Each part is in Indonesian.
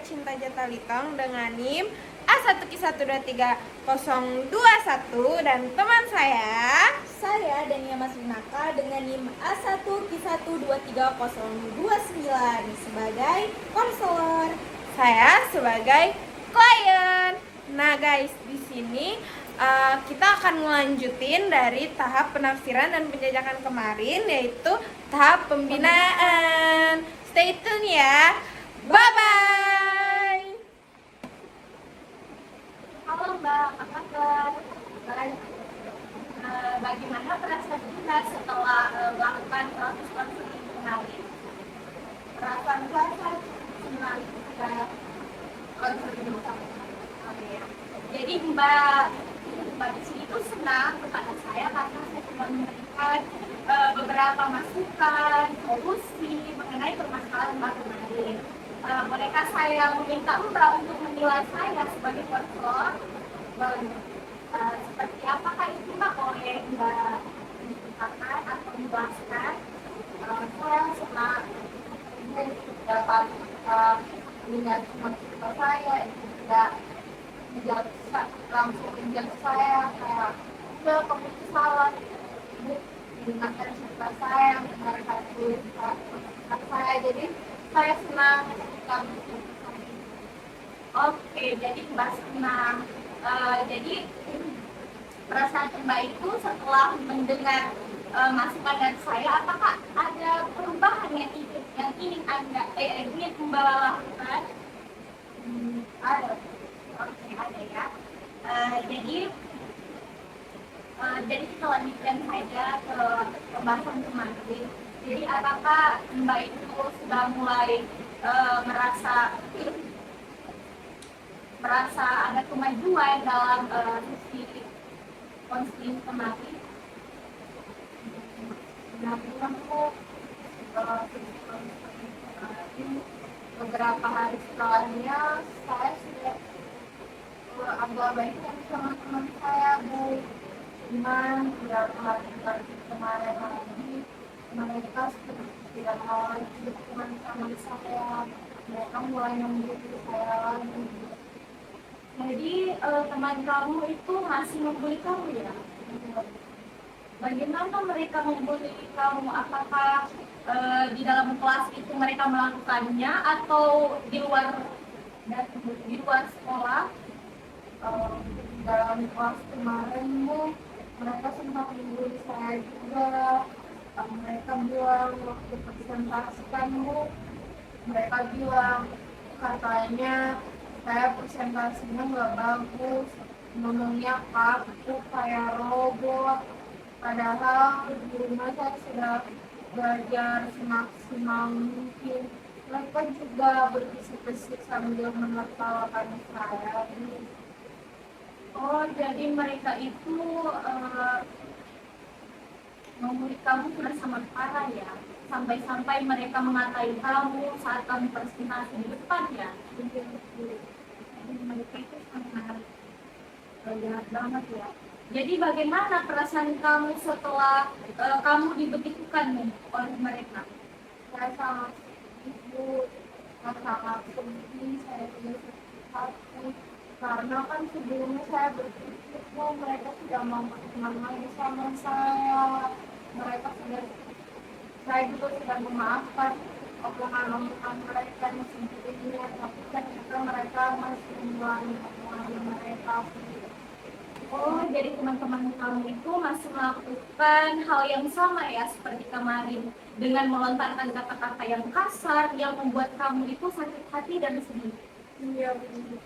Cinta Jatalitong dengan NIM A1Q1232021 dan teman saya Dania Masrinaka dengan NIM A1Q1232029 sebagai konselor. saya sebagai klien. Nah guys, di sini kita akan melanjutin dari tahap penafsiran dan penjajakan kemarin, yaitu tahap pembinaan. Stay tune ya. Bye-bye. Halo Mbak, apa kabar? Bagaimana perasaan kita setelah melakukan proses konseling kemarin? Perasaan saya senang ketika konseling kemarin. Jadi Mbak di sini tuh senang kepada saya karena saya sudah memberikan beberapa masukan, solusi mengenai permasalahan Mbak kemarin. Bolehkah saya meminta Mbak untuk menilai saya sebagai konselor? Seperti apakah itu Mbak? Boleh Mbak ceritakan atau menjelaskan? Saya senang dapat melihat mahasiswa saya itu tidak langsung menjawab saya kayak udah kamu itu salah, ibu mendengarkan cerita saya, mendengarkan cerita saya, jadi saya senang ketika Oke, jadi Mbak senang. Jadi perasaan Mbak itu setelah mendengar masukan dari saya, apakah ada perubahan yang ingin Mbak lakukan? Ada. Oke, ada ya. Jadi kita lanjutkan saja ke pembahasan kemarin. Jadi apakah Mbak itu sudah mulai merasa ada kemajuan dalam sisi konseling kemarin? Beberapa hari setelahnya saya sudah agak baik sama teman saya, Bu. Cuman beberapa hari kemarin lagi mereka tidak mau lagi berteman sama saya. Mereka mulai membuli saya lagi. Jadi teman kamu itu masih membuli kamu ya? Bagaimana mereka membuli kamu? Apakah di dalam kelas itu mereka melakukannya atau di luar sekolah? Dalam kelas kemarin mereka sempat membuli saya juga. Mereka bilang waktu presentasikan mereka bilang katanya saya presentasinya nggak bagus, ngomongnya kaku kayak robot. Padahal di rumah saya sudah belajar semaksimal mungkin. Mereka juga berbisik-bisik sambil menertawakan saya. Oh, jadi mereka itu membuli kamu sudah sangat parah ya? Sampai-sampai mereka mengatai kamu saat kamu presentasi di depan ya? Mereka itu sangat jahat banget ya. Jadi bagaimana perasaan kamu setelah kamu dibegitukan oleh mereka? Saya sangat sedih, saya sangat sedih, saya tidak hati karena kan sebelumnya saya berpikir mereka sudah mau berteman lagi sama saya. Saya juga sudah memaafkan omongan mereka yang sebelumnya, tapi ternyata mereka masih mengulangi omongan mereka. Oh, jadi teman-teman kamu itu masih melakukan hal yang sama ya seperti kemarin, dengan melontarkan kata-kata yang kasar yang membuat kamu itu sakit hati dan sedih. Iya, benar.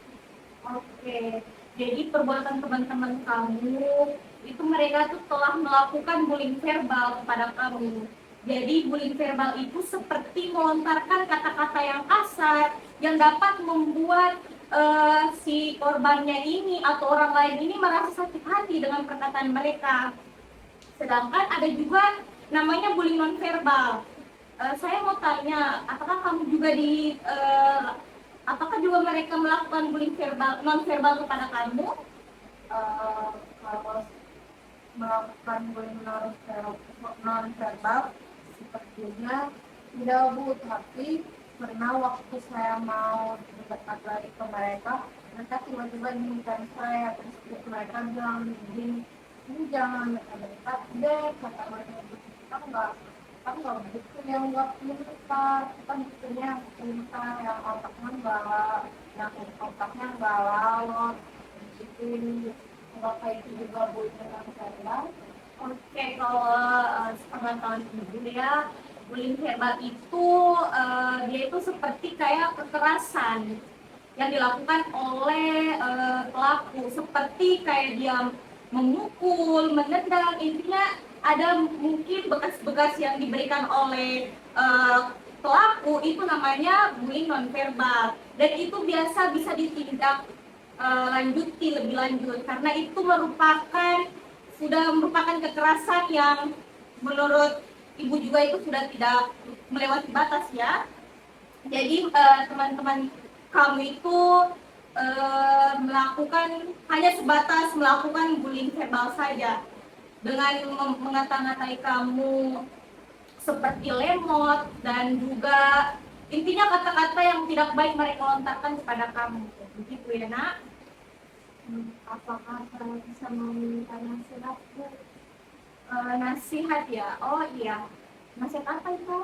Oke, jadi perbuatan teman-teman kamu itu mereka tuh telah melakukan bullying verbal kepada kamu. Jadi bullying verbal itu seperti melontarkan kata-kata yang kasar yang dapat membuat si korbannya ini atau orang lain ini merasa sakit hati dengan perkataan mereka. Sedangkan ada juga namanya bullying nonverbal. Saya mau tanya, apakah juga mereka melakukan bullying nonverbal kepada kamu? Kalau melakukan bullying nonverbal sepertinya tidak, Bu, tapi pernah waktu saya mau dekat lagi ke mereka tiba-tiba ngincar saya, terus mereka bilang begini, ini jangan dekat deh, kata mereka. Kita nggak begitu, yang nggak pintar, kita butuhnya yang pintar, yang otaknya nggak lalot gitu. Nggak kayak itu juga Bu dengan saya. Oke, kalau setengah tahun ibu ya, bullying verbal itu dia itu seperti kayak kekerasan yang dilakukan oleh pelaku, seperti kayak dia memukul, menendang, intinya ada mungkin bekas-bekas yang diberikan oleh pelaku, itu namanya bullying nonverbal, dan itu biasa bisa ditindak lanjuti lebih lanjut karena itu sudah merupakan kekerasan yang menurut ibu juga itu sudah tidak melewati batas ya. Jadi teman-teman kamu itu hanya sebatas melakukan bullying verbal saja dengan mengata-ngatai kamu seperti lemot, dan juga intinya kata-kata yang tidak baik mereka lontarkan kepada kamu. Begitu ya nak? Apakah saya bisa meminta nasihat Bu? Nasihat ya? Oh iya, nasihat apa itu?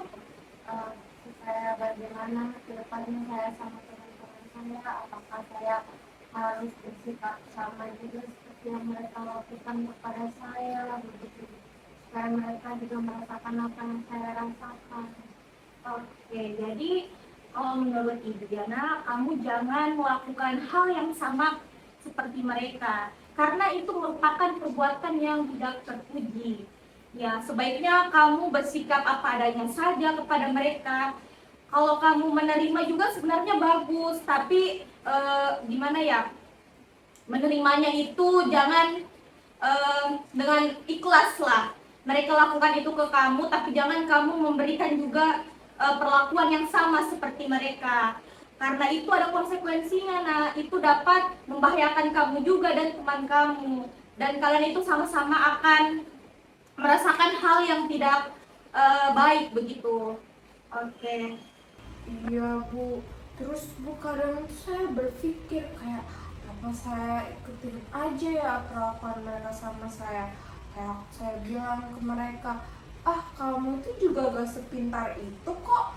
Supaya bagaimana ke depannya saya sama teman-teman saya, apakah saya harus bersikap sama juga seperti yang mereka lakukan kepada saya, begitu, supaya mereka juga merasakan apa yang saya rasakan. Oke, jadi kalau menurut Ibu Diana, kamu jangan melakukan hal yang sama seperti mereka, karena itu merupakan perbuatan yang tidak terpuji. Ya, sebaiknya kamu bersikap apa adanya saja kepada mereka. Kalau kamu menerima juga sebenarnya bagus, tapi gimana ya? Menerimanya itu jangan dengan ikhlas lah. Mereka lakukan itu ke kamu, tapi jangan kamu memberikan juga perlakuan yang sama seperti mereka. Karena itu ada konsekuensinya, nah itu dapat membahayakan kamu juga dan teman kamu. Dan kalian itu sama-sama akan merasakan hal yang tidak baik begitu. Oke. Iya Bu, terus Bu kadang saya berpikir kayak apa saya ikutin aja ya perlakuan mereka sama saya. Kayak saya bilang ke mereka, kamu tuh juga gak sepintar itu kok.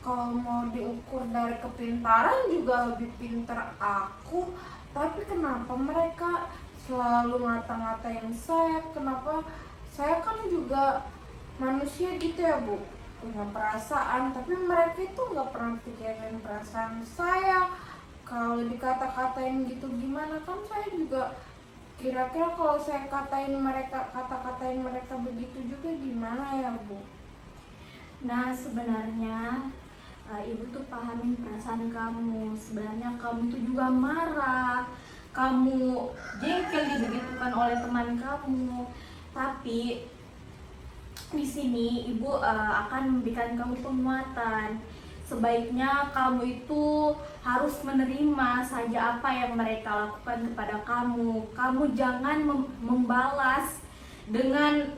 Kalau mau diukur dari kepintaran juga lebih pintar aku. Tapi kenapa mereka selalu ngata-ngatain saya? Kenapa? Saya kan juga manusia gitu ya Bu, punya perasaan, tapi mereka itu nggak pernah pikirin perasaan saya. Kalau dikata-katain gitu gimana, kan saya juga kira-kira kalau saya kata-katain mereka begitu juga gimana ya Bu? Nah, sebenarnya ibu tuh pahamin perasaan kamu. Sebenarnya kamu tuh juga marah, kamu jengkel dibegitukan oleh teman kamu. Tapi di sini ibu akan memberikan kamu penguatan. Sebaiknya kamu itu harus menerima saja apa yang mereka lakukan kepada kamu. Kamu jangan membalas dengan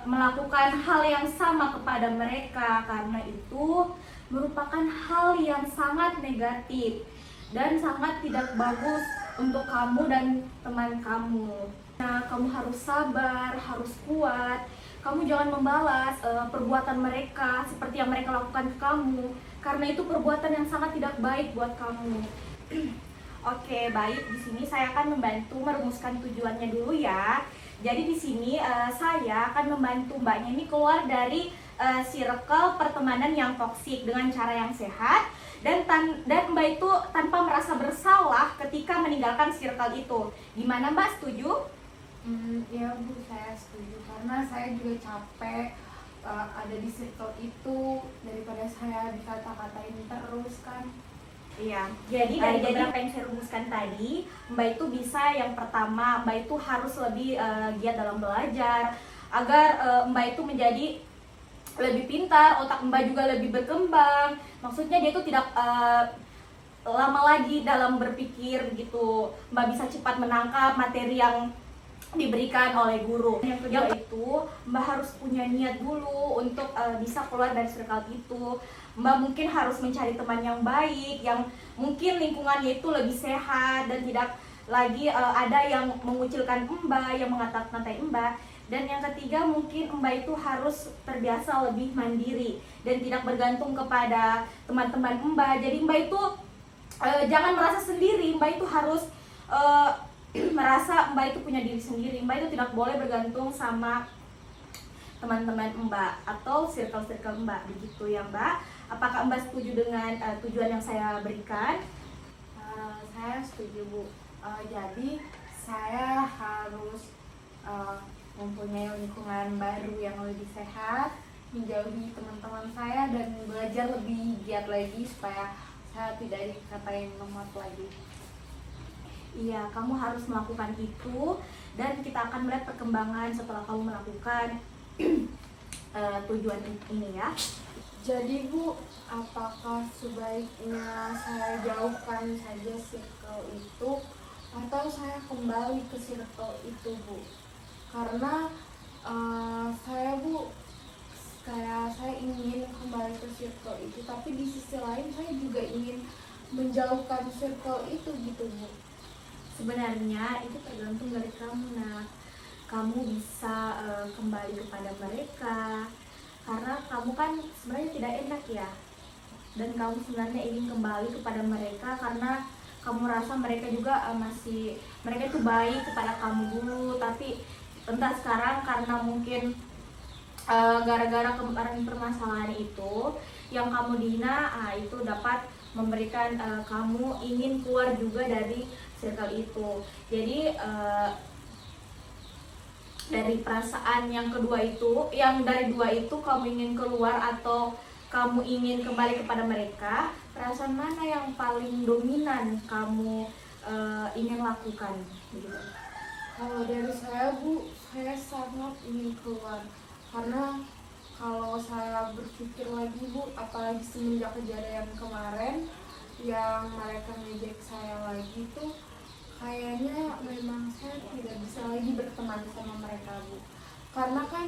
melakukan hal yang sama kepada mereka, karena itu merupakan hal yang sangat negatif dan sangat tidak bagus untuk kamu dan teman kamu. Nah, kamu harus sabar, harus kuat. Kamu jangan membalas perbuatan mereka seperti yang mereka lakukan ke kamu, karena itu perbuatan yang sangat tidak baik buat kamu. Oke, baik. Di sini saya akan membantu merumuskan tujuannya dulu ya. Jadi di sini saya akan membantu Mbaknya ini keluar dari circle pertemanan yang toksik dengan cara yang sehat, dan Mbak itu tanpa merasa bersalah ketika meninggalkan circle itu. Gimana Mbak, setuju? Ya Bu, saya setuju, karena saya juga capek ada di circle itu daripada saya dikata-katain terus kan. Iya, jadi dari beberapa yang saya rumuskan tadi, Mbak itu bisa, yang pertama, Mbak itu harus lebih giat dalam belajar agar Mbak itu menjadi lebih pintar, otak Mbak juga lebih berkembang. Maksudnya dia itu tidak lama lagi dalam berpikir gitu. Mbak bisa cepat menangkap materi yang diberikan oleh guru. Yang kedua itu Mbak harus punya niat dulu untuk bisa keluar dari circle itu. Mbak mungkin harus mencari teman yang baik, yang mungkin lingkungannya itu lebih sehat dan tidak lagi ada yang mengucilkan Mbak, yang mengata-ngatai Mbak. Dan yang ketiga mungkin Mbak itu harus terbiasa lebih mandiri dan tidak bergantung kepada teman-teman Mbak. Jadi Mbak itu jangan merasa sendiri. Mbak itu harus merasa Mbak itu punya diri sendiri. Mbak itu tidak boleh bergantung sama teman-teman Mbak atau circle-circle Mbak, begitu ya Mbak. Apakah Mbak setuju dengan tujuan yang saya berikan? Saya setuju Bu. Jadi saya harus mempunyai lingkungan baru yang lebih sehat, menjauhi teman-teman saya dan belajar lebih giat lagi supaya saya tidak dikatain lemot lagi. Iya, kamu harus melakukan itu dan kita akan melihat perkembangan setelah kamu melakukan tujuan ini ya. Jadi Bu, apakah sebaiknya saya jauhkan saja circle itu atau saya kembali ke circle itu Bu? Karena saya Bu, kayak saya ingin kembali ke circle itu, tapi di sisi lain saya juga ingin menjauhkan circle itu gitu Bu. Sebenarnya itu tergantung dari kamu. Nah, kamu bisa kembali kepada mereka karena kamu kan sebenarnya tidak enak ya, dan kamu sebenarnya ingin kembali kepada mereka karena kamu rasa mereka juga mereka itu baik kepada kamu dulu, tapi entah sekarang karena mungkin gara-gara kemarin permasalahan itu yang kamu dihina, itu dapat memberikan kamu ingin keluar juga dari circle itu. Jadi dari perasaan yang kedua itu, yang dari dua itu kamu ingin keluar atau kamu ingin kembali kepada mereka, perasaan mana yang paling dominan kamu ingin lakukan? Gitu. Kalau dari saya Bu, saya sangat ingin keluar karena kalau saya berpikir lagi Bu, apalagi semenjak kejadian kemarin yang mereka ngejek saya lagi tuh, kayaknya memang saya tidak bisa lagi berteman sama mereka Bu, karena kan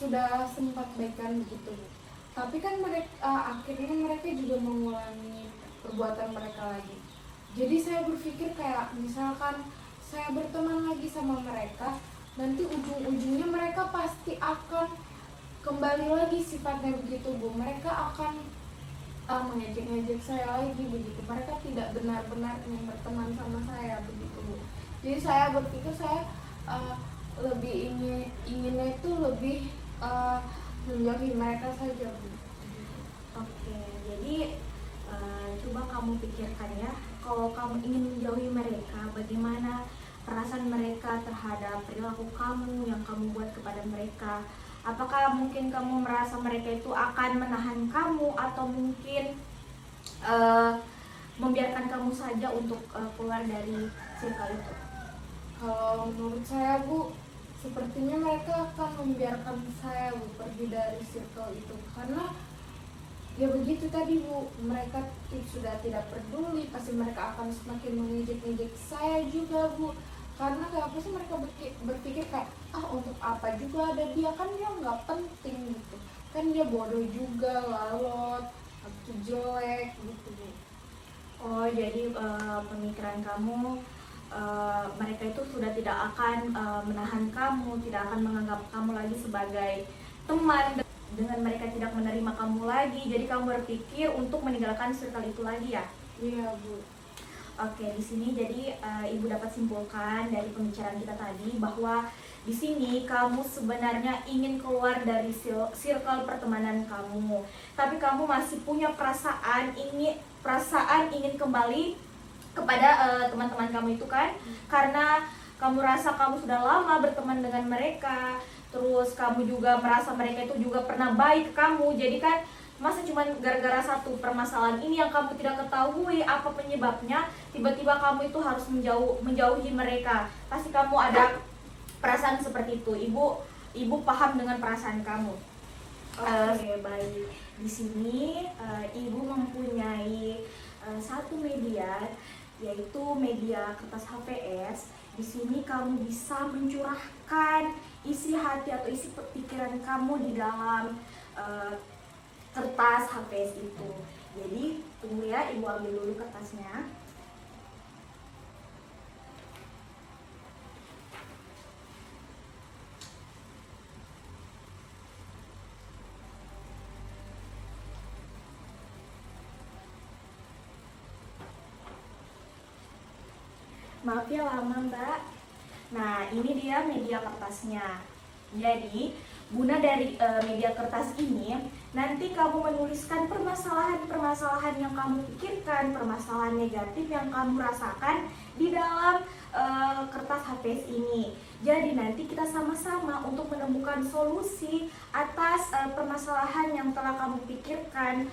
sudah sempat baikan begitu Bu, tapi kan akhirnya mereka juga mengulangi perbuatan mereka lagi. Jadi saya berpikir kayak misalkan saya berteman lagi sama mereka, nanti ujung-ujungnya mereka pasti akan kembali lagi sifatnya begitu Bu. Mereka akan mengejek-ngejek saya lagi begitu. Mereka tidak benar-benar ingin berteman sama saya begitu Bu. Jadi saya berpikir saya lebih inginnya itu lebih menjauhi mereka saja Bu. Oke, jadi coba kamu pikirkan ya, kalau kamu ingin menjauhi mereka, bagaimana perasaan mereka terhadap perilaku kamu yang kamu buat kepada mereka? Apakah mungkin kamu merasa mereka itu akan menahan kamu atau mungkin membiarkan kamu saja untuk keluar dari circle itu? Kalau menurut saya Bu, sepertinya mereka akan membiarkan saya Bu pergi dari circle itu, karena ya begitu tadi Bu, mereka sudah tidak peduli, pasti mereka akan semakin mengejek-ngejek saya juga Bu. Karena kayak apa sih mereka berpikir kayak, untuk apa juga ada dia, kan dia nggak penting gitu, kan dia bodoh juga, lalot, atau jelek gitu Bu. Oh, jadi pemikiran kamu mereka itu sudah tidak akan menahan kamu, tidak akan menganggap kamu lagi sebagai teman, dengan mereka tidak menerima kamu lagi, jadi kamu berpikir untuk meninggalkan circle itu lagi ya? Iya Bu. Oke, di sini jadi Ibu dapat simpulkan dari pembicaraan kita tadi bahwa di sini kamu sebenarnya ingin keluar dari circle pertemanan kamu, tapi kamu masih punya perasaan ingin kembali kepada teman-teman kamu itu kan, karena kamu rasa kamu sudah lama berteman dengan mereka, terus kamu juga merasa mereka itu juga pernah baik ke kamu, jadi kan masa cuma gara-gara satu permasalahan ini yang kamu tidak ketahui apa penyebabnya, tiba-tiba kamu itu harus menjauhi mereka. Pasti kamu ada perasaan seperti itu. Ibu paham dengan perasaan kamu. Oke, baik. Di sini Ibu mempunyai satu media, yaitu media kertas HVS. Di sini kamu bisa mencurahkan isi hati atau isi pikiran kamu di dalam kertas HVS itu. Jadi tunggu ya, Ibu ambil dulu kertasnya. Maaf ya lama Mbak. Nah ini dia media kertasnya. Jadi guna dari media kertas ini, nanti kamu menuliskan permasalahan-permasalahan yang kamu pikirkan, permasalahan negatif yang kamu rasakan di dalam kertas HVS ini. Jadi nanti kita sama-sama untuk menemukan solusi atas permasalahan yang telah kamu pikirkan.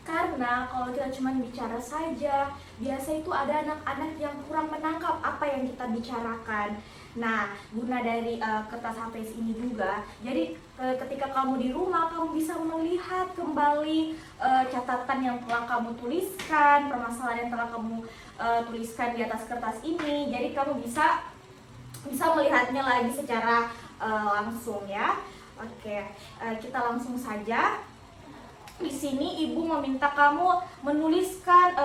Karena kalau kita cuma bicara saja, biasa itu ada anak-anak yang kurang menangkap apa yang kita bicarakan. Nah, guna dari kertas HVS ini juga, jadi ketika kamu di rumah, kamu bisa melihat kembali catatan yang telah kamu tuliskan, permasalahan yang telah kamu tuliskan di atas kertas ini. Jadi kamu bisa melihatnya lagi secara langsung ya. Oke, kita langsung saja. Di sini Ibu meminta kamu menuliskan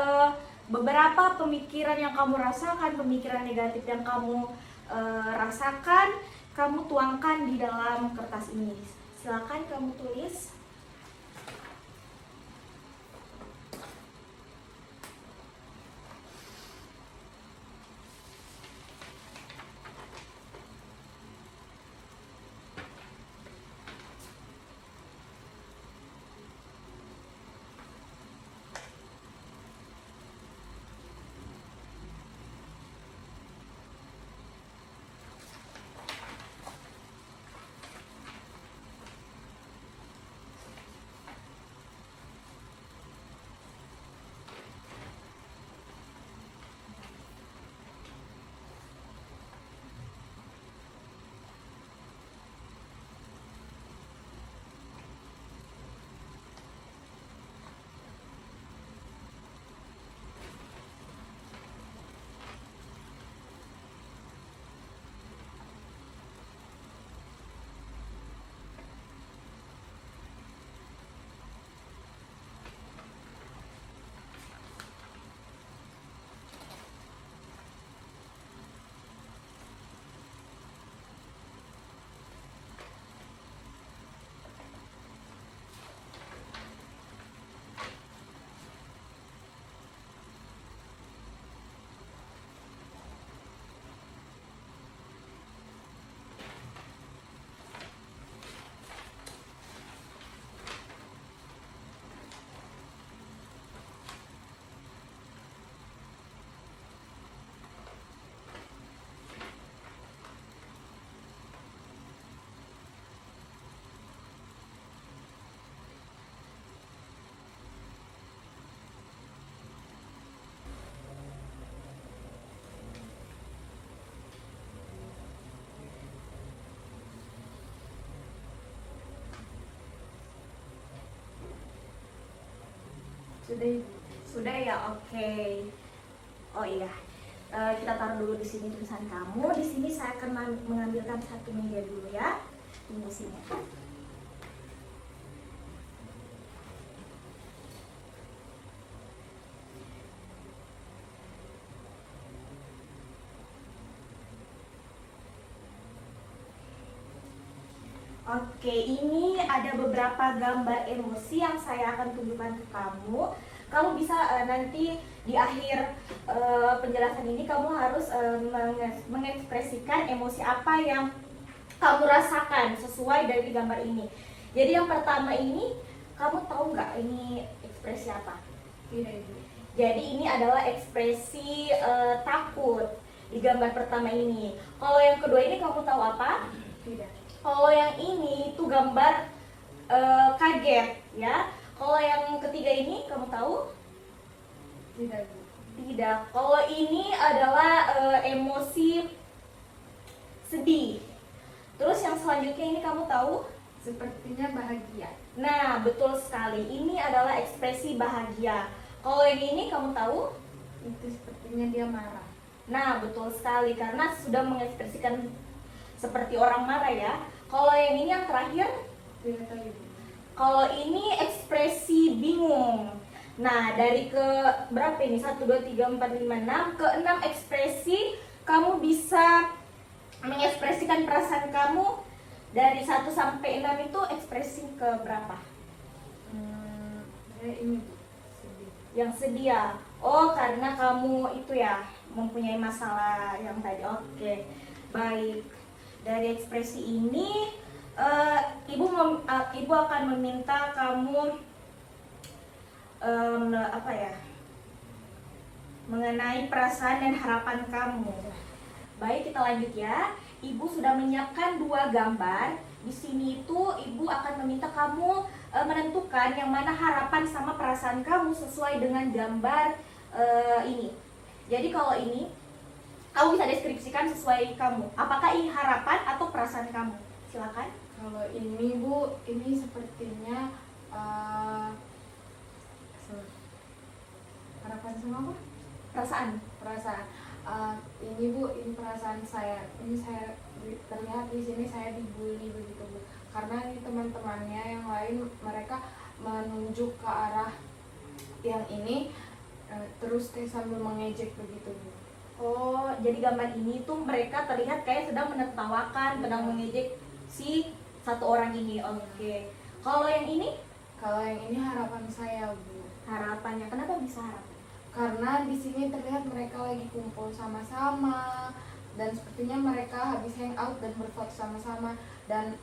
beberapa pemikiran yang kamu rasakan, pemikiran negatif yang kamu rasakan, kamu tuangkan di dalam kertas ini. Silakan kamu tulis. Sudah ya, oke. Oh iya, kita taruh dulu di sini tulisan kamu. Di sini saya akan mengambilkan satu media dulu ya. Tunggu sini. Oke, ini ada beberapa gambar emosi yang saya akan tunjukkan ke kamu. Kamu bisa nanti di akhir penjelasan ini kamu harus mengekspresikan emosi apa yang kamu rasakan sesuai dari gambar ini. Jadi yang pertama ini, kamu tahu nggak ini ekspresi apa? Tidak, Ibu. Jadi ini adalah ekspresi takut di gambar pertama ini. Kalau yang kedua ini kamu tahu apa? Tidak. Kalau yang ini itu gambar kaget ya. Kalau yang ketiga ini kamu tahu? Tidak, Bu. Tidak. Kalau ini adalah emosi sedih. Terus yang selanjutnya ini kamu tahu? Sepertinya bahagia. Nah, betul sekali. Ini adalah ekspresi bahagia. Kalau yang ini kamu tahu? Itu sepertinya dia marah. Nah, betul sekali karena sudah mengekspresikan seperti orang marah ya. Kalau yang ini yang terakhir, Tidak tahu Ibu. kalau ini ekspresi bingung. Nah, dari ke berapa ini? 1, 2, 3, 4, 5, 6. Ke 6 ekspresi, kamu bisa mengekspresikan perasaan kamu. Dari 1 sampai 6 itu ekspresi ke berapa? Saya ini Bu, sedih. Yang sedih ya? Oh, karena kamu itu ya, mempunyai masalah yang tadi. Oke, baik. Dari ekspresi ini, ibu akan meminta kamu apa ya, mengenai perasaan dan harapan kamu. Baik, kita lanjut ya. Ibu sudah menyiapkan 2 gambar. Di sini itu ibu akan meminta kamu menentukan yang mana harapan sama perasaan kamu sesuai dengan gambar ini. Jadi kalau ini kamu bisa deskripsikan sesuai kamu. Apakah ini harapan atau perasaan kamu? Silakan. Kalau ini Bu, ini sepertinya harapan sama apa? Perasaan. Perasaan. Ini Bu, ini perasaan saya. Ini saya terlihat di sini saya dibully begitu Bu. Karena ini teman-temannya yang lain mereka menunjuk ke arah yang ini terus kayak sambil mengejek begitu Bu. Oh, jadi gambar ini tuh mereka terlihat kayak sedang menertawakan, sedang mengejek si satu orang ini. Oke. Kalau yang ini? Kalau yang ini harapan saya Bu. Harapannya. Kenapa bisa harapan? Karena di sini terlihat mereka lagi kumpul sama-sama dan sepertinya mereka habis hangout dan berfoto sama-sama dan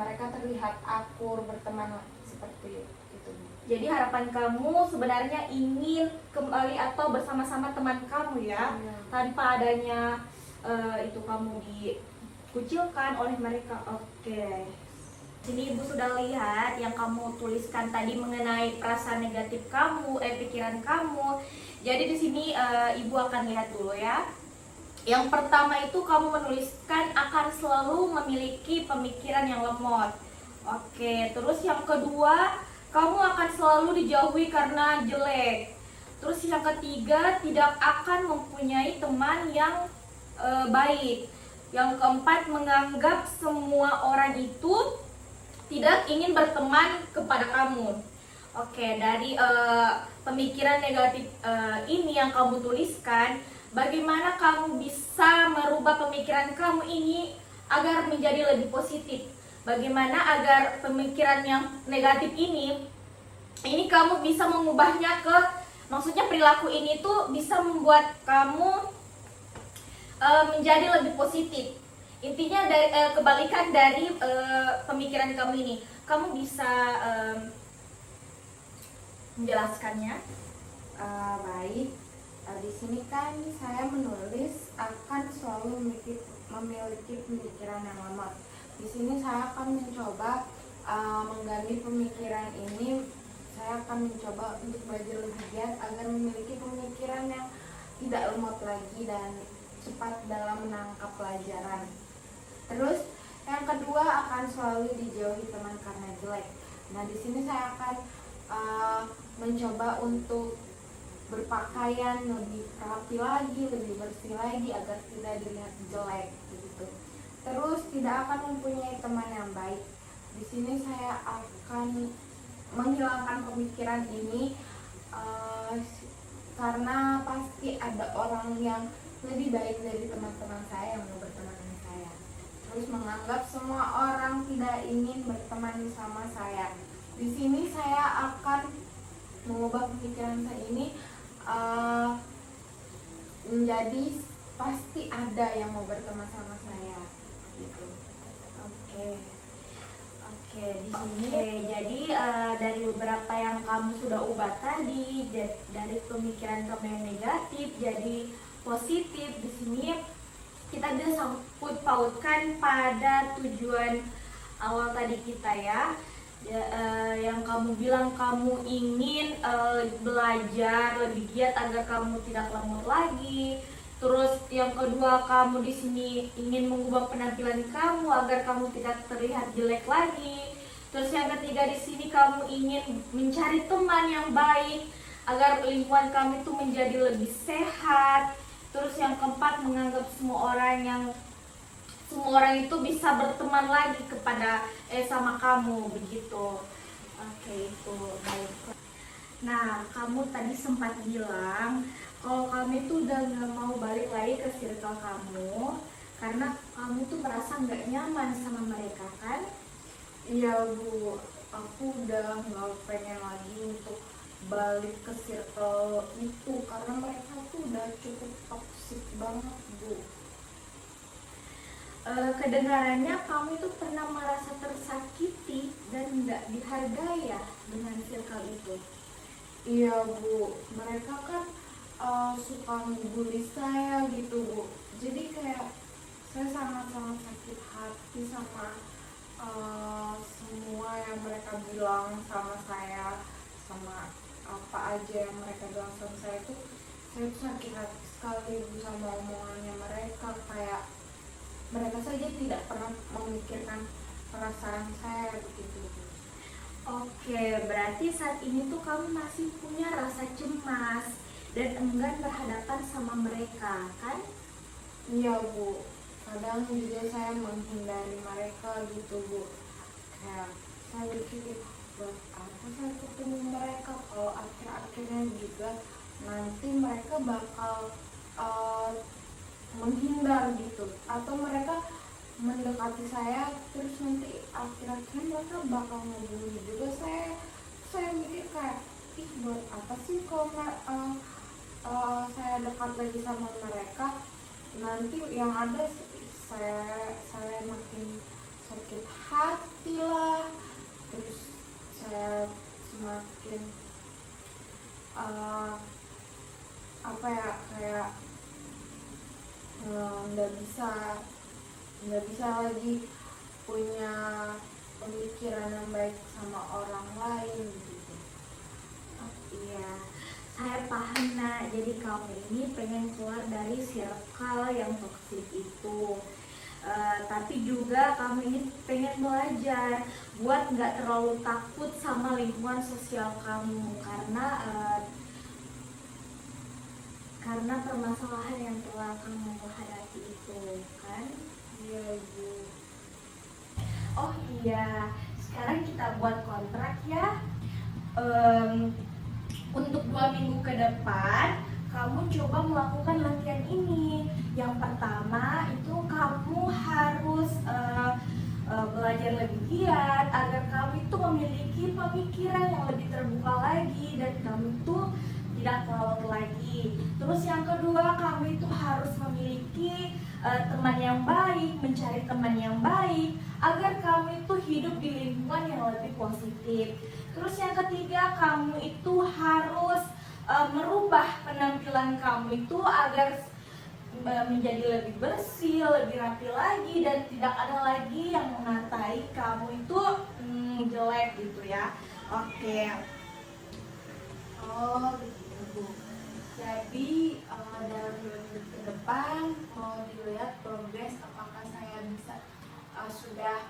mereka terlihat akur berteman seperti itu. Jadi harapan kamu sebenarnya ingin kembali atau bersama-sama teman kamu ya, Iya. tanpa adanya itu kamu dikucilkan oleh mereka. Oke. Sini ibu sudah lihat yang kamu tuliskan tadi mengenai perasaan negatif kamu, pikiran kamu. Jadi di sini ibu akan lihat dulu ya. Yang pertama itu kamu menuliskan akan selalu memiliki pemikiran yang lemot. Oke, terus yang kedua, kamu akan selalu dijauhi karena jelek. Terus yang ketiga, tidak akan mempunyai teman yang baik. Yang keempat, menganggap semua orang itu tidak ingin berteman kepada kamu. Oke, dari pemikiran negatif ini yang kamu tuliskan, bagaimana kamu bisa merubah pemikiran kamu ini agar menjadi lebih positif? Bagaimana agar pemikiran yang negatif ini kamu bisa mengubahnya ke, maksudnya perilaku ini tuh bisa membuat kamu menjadi lebih positif. Intinya dari kebalikan dari pemikiran kamu ini. Kamu bisa menjelaskannya? Baik. Di sini kan saya menulis akan selalu memiliki pemikiran yang lemot. Di sini saya akan mencoba mengganti pemikiran ini. Saya akan mencoba untuk belajar lebih giat agar memiliki pemikiran yang tidak lemot lagi dan cepat dalam menangkap pelajaran. Terus yang kedua akan selalu dijauhi teman karena jelek. Nah di sini saya akan mencoba untuk berpakaian lebih rapi lagi, lebih bersih lagi agar tidak dilihat jelek begitu. Terus tidak akan mempunyai teman yang baik. Di sini saya akan menghilangkan pemikiran ini karena pasti ada orang yang lebih baik dari teman-teman saya yang mau berteman dengan saya. Terus menganggap semua orang tidak ingin berteman sama saya. Di sini saya akan mengubah pemikiran saya ini menjadi pasti ada yang mau berteman sama saya gitu. Oke, di sini jadi dari beberapa yang kamu sudah ubah tadi, dari pemikiran kamu yang negatif jadi positif. Di sini kita bisa sangkut pautkan pada tujuan awal tadi kita ya. Yang kamu bilang kamu ingin belajar lebih giat agar kamu tidak lemot lagi. Terus yang kedua, kamu di sini ingin mengubah penampilan kamu agar kamu tidak terlihat jelek lagi. Terus yang ketiga, di sini kamu ingin mencari teman yang baik agar lingkungan kamu itu menjadi lebih sehat. Terus yang keempat, menganggap semua orang itu bisa berteman lagi sama kamu begitu. Oke, itu baik. Nah, kamu tadi sempat bilang kalau kamu itu udah nggak mau balik lagi ke circle kamu karena kamu tuh merasa nggak nyaman sama mereka, kan? Iya Bu, aku udah nggak pengen lagi untuk balik ke circle itu karena mereka tuh udah cukup toksik banget Bu. Kedengarannya kamu itu pernah merasa tersakiti dan nggak dihargai ya dengan circle itu. Iya Bu, mereka kan suka ngebully saya gitu Bu. Jadi kayak saya sangat-sangat sakit hati sama semua yang mereka bilang sama saya, sama apa aja yang mereka bilang sama saya tuh sakit hati sekali Bu sama omongannya mereka. Kayak mereka saja tidak pernah memikirkan perasaan saya begitu Bu. Oke, berarti saat ini tuh kamu masih punya rasa cemas dan enggan berhadapan sama mereka, kan? Iya Bu, kadang juga saya menghindari mereka gitu Bu. Kayak saya berpikir buat apa saya ketemu mereka kalau akhir-akhirnya juga nanti mereka bakal uh, menghindar gitu, atau mereka mendekati saya terus nanti akhir-akhirnya mereka bakal ngebully juga saya mikir kayak ih buat apa sih kalau saya dekat lagi sama mereka, nanti yang ada saya makin sakit hati lah, terus saya semakin uh, apa ya, kayak nggak bisa lagi punya pemikiran yang baik sama orang lain gitu. Oh, iya, saya paham nak. Jadi kamu ini pengen keluar dari circle yang toksik itu. Tapi juga kamu ini pengen belajar buat nggak terlalu takut sama lingkungan sosial kamu karena permasalahan yang telah kamu hadapi itu, kan? Iya ibu. Oh iya, sekarang kita buat kontrak ya. Untuk 2 minggu ke depan kamu coba melakukan latihan ini. Yang pertama itu kamu harus belajar lebih giat agar kamu itu memiliki pemikiran yang lebih terbuka lagi dan kamu itu tidak kelewat lagi. Terus yang kedua, kamu itu harus memiliki teman yang baik, mencari teman yang baik agar kamu itu hidup di lingkungan yang lebih positif. Terus yang ketiga, kamu itu harus merubah penampilan kamu itu agar menjadi lebih bersih, lebih rapi lagi, dan tidak ada lagi yang mengatai kamu itu jelek gitu ya. Oke. Oh begitu Bu. Jadi dalam 2 minggu ke depan mau dilihat progres apakah saya bisa sudah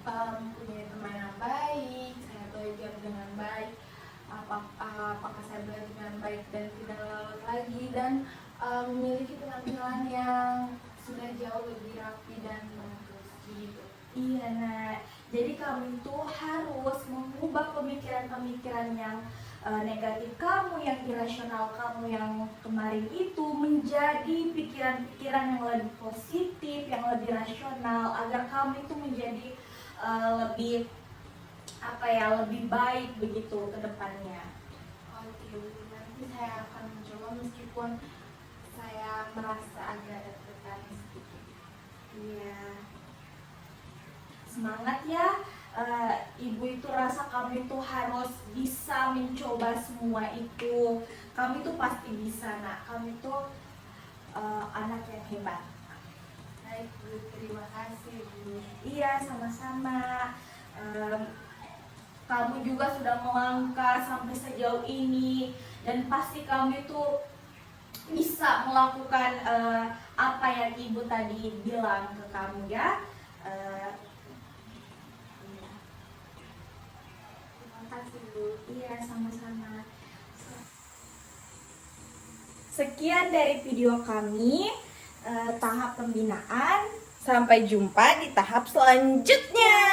mempunyai teman yang baik, saya belajar dengan baik, apakah saya belajar dengan baik dan tidak lalai lagi, dan memiliki penampilan yang sudah jauh lebih rapi dan bagus gitu. Iya, nah, jadi kamu itu harus mengubah pemikiran-pemikiran yang negatif kamu, yang irasional kamu yang kemarin itu menjadi pikiran-pikiran yang lebih positif, yang lebih rasional, agar kamu itu menjadi lebih lebih baik begitu ke depannya. Oke Bu, nanti saya akan mencoba meskipun saya merasa agak deg-degan sedikit. Iya. Semangat ya. Ibu itu rasa kamu itu harus bisa mencoba semua itu. Kamu itu pasti bisa, nak. Kamu itu anak yang hebat. Baik Bu, terima kasih Bu. Iya, sama-sama. Kamu juga sudah melangkah sampai sejauh ini dan pasti kamu itu bisa melakukan apa yang ibu tadi bilang ke kamu ya. Terima kasih Bu. Iya, sama-sama. Sekian dari video kami, tahap pembinaan. Sampai jumpa di tahap selanjutnya.